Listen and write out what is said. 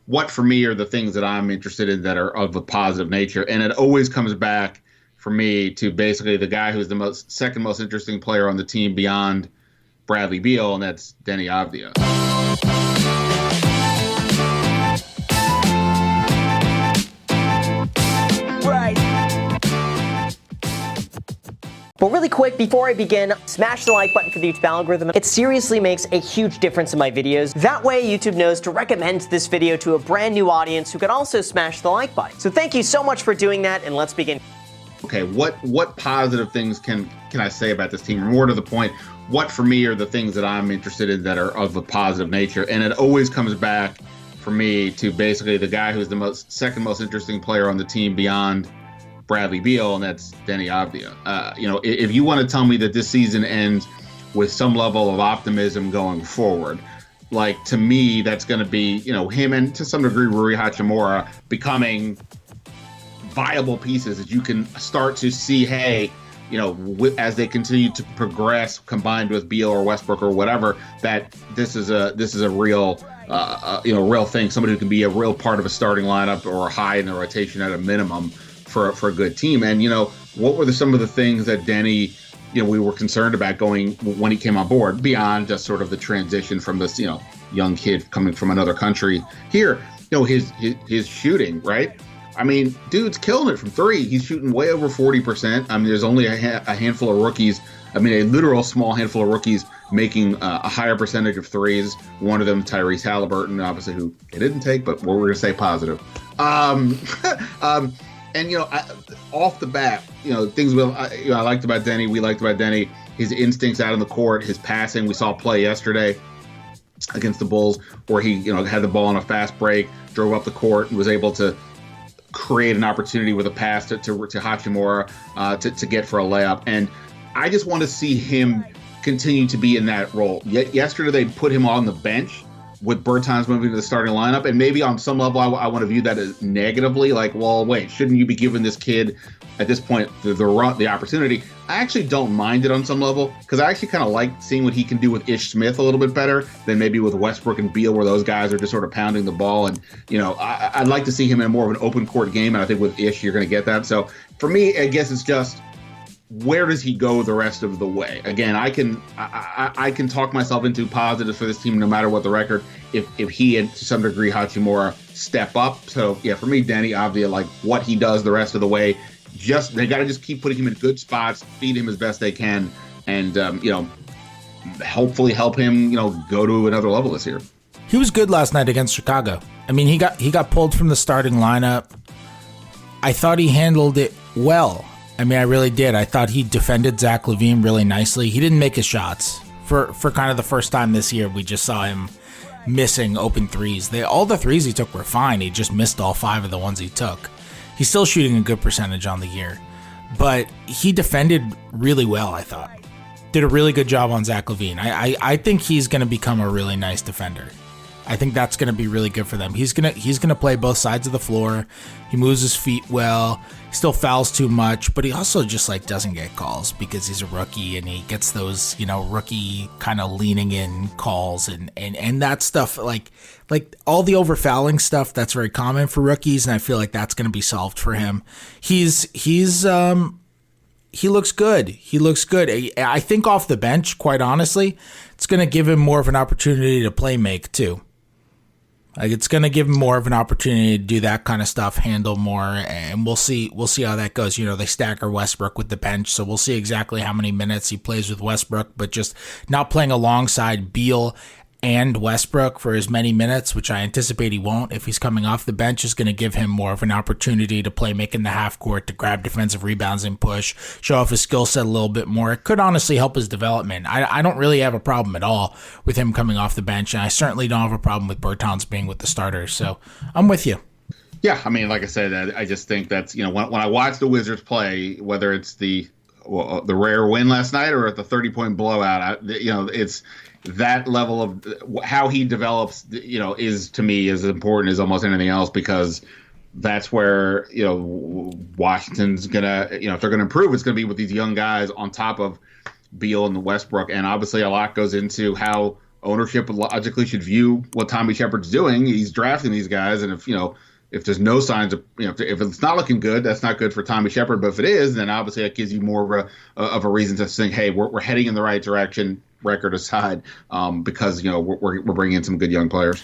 what for me are the things that I'm interested in that are of a positive nature. And it always comes back for me to basically the guy who's the second most interesting player on the team beyond Bradley Beal, and that's Deni Avdija. But really quick, before I begin, smash the like button for the YouTube algorithm. It seriously makes a huge difference in my videos. That way, YouTube knows to recommend this video to a brand new audience who can also smash the like button. So thank you so much for doing that, and let's begin. Okay, what positive things can I say about this team? More to the point, what for me are the things that I'm interested in that are of a positive nature? And it always comes back for me to basically the guy who's the second most interesting player on the team beyond Bradley Beal, and that's Deni Avdija. If you want to tell me that this season ends with some level of optimism going forward, like to me, that's going to be, him and to some degree Rui Hachimura becoming viable pieces that you can start to see, hey, as they continue to progress, combined with Beal or Westbrook or whatever, that this is a real, real thing. Somebody who can be a real part of a starting lineup or a high in the rotation at a minimum for a good team. And, what were some of the things that Deni, we were concerned about going when he came on board beyond just sort of the transition from this, young kid coming from another country here, his shooting, right? I mean, dude's killing it from three. He's shooting way over 40%. I mean, there's only a handful of rookies. I mean, a literal small handful of rookies making a higher percentage of threes. One of them, Tyrese Halliburton, obviously, who they didn't take, but we're going to say positive. And, off the bat, things I liked about Deni, we liked about Deni, his instincts out on the court, his passing. We saw play yesterday against the Bulls where he, had the ball on a fast break, drove up the court, and was able to create an opportunity with a pass to Hachimura to get for a layup. And I just want to see him continue to be in that role. Yesterday, they put him on the bench with Bertans moving to the starting lineup, and maybe on some level I want to view that as negatively, like, well, wait, shouldn't you be giving this kid at this point the opportunity? I actually don't mind it on some level, because I actually kind of like seeing what he can do with Ish Smith a little bit better than maybe with Westbrook and Beal, where those guys are just sort of pounding the ball. And, I'd like to see him in more of an open court game, and I think with Ish, you're going to get that. So for me, I guess it's just, where does he go the rest of the way? Again, I can talk myself into positives for this team no matter what the record, if he and to some degree Hachimura step up. So yeah, for me, Deni Avdija, like what he does the rest of the way, they got to just keep putting him in good spots, feed him as best they can, and hopefully help him go to another level this year. He was good last night against Chicago. I mean, he got pulled from the starting lineup. I thought he handled it well. I mean, I really did. I thought he defended Zach LaVine really nicely. He didn't make his shots. For kind of the first time this year, we just saw him missing open threes. All the threes he took were fine. He just missed all 5 of the ones he took. He's still shooting a good percentage on the year. But he defended really well, I thought. Did a really good job on Zach LaVine. I think he's going to become a really nice defender. I think that's going to be really good for them. He's gonna play both sides of the floor. He moves his feet well. He still fouls too much, but he also just doesn't get calls because he's a rookie, and he gets those rookie kind of leaning in calls and that stuff like all the over fouling stuff that's very common for rookies, and I feel like that's going to be solved for him. He looks good. He looks good. I think off the bench, quite honestly, it's going to give him more of an opportunity to play make too. Like, it's going to give him more of an opportunity to do that kind of stuff, handle more, and we'll see how that goes. They stagger Westbrook with the bench, so we'll see exactly how many minutes he plays with Westbrook, but just not playing alongside Beal and Westbrook for as many minutes, which I anticipate he won't if he's coming off the bench, is going to give him more of an opportunity to play making the half court, to grab defensive rebounds and push, show off his skill set a little bit more. It could honestly help his development. I don't really have a problem at all with him coming off the bench, and I certainly don't have a problem with Bertans being with the starters. So I'm with you. Yeah, I mean, like I said, I just think that's, when I watch the Wizards play, whether it's the rare win last night or at the 30-point blowout, it's that level of how he develops, is to me as important as almost anything else, because that's where, Washington's gonna, if they're gonna improve, it's gonna be with these young guys on top of Beal and Westbrook. And obviously a lot goes into how ownership logically should view what Tommy Shepard's doing. He's drafting these guys, and if there's no signs of, if it's not looking good, that's not good for Tommy Shepard. But if it is, then obviously that gives you more of a reason to think, hey, we're heading in the right direction, record aside, because we're bringing in some good young players.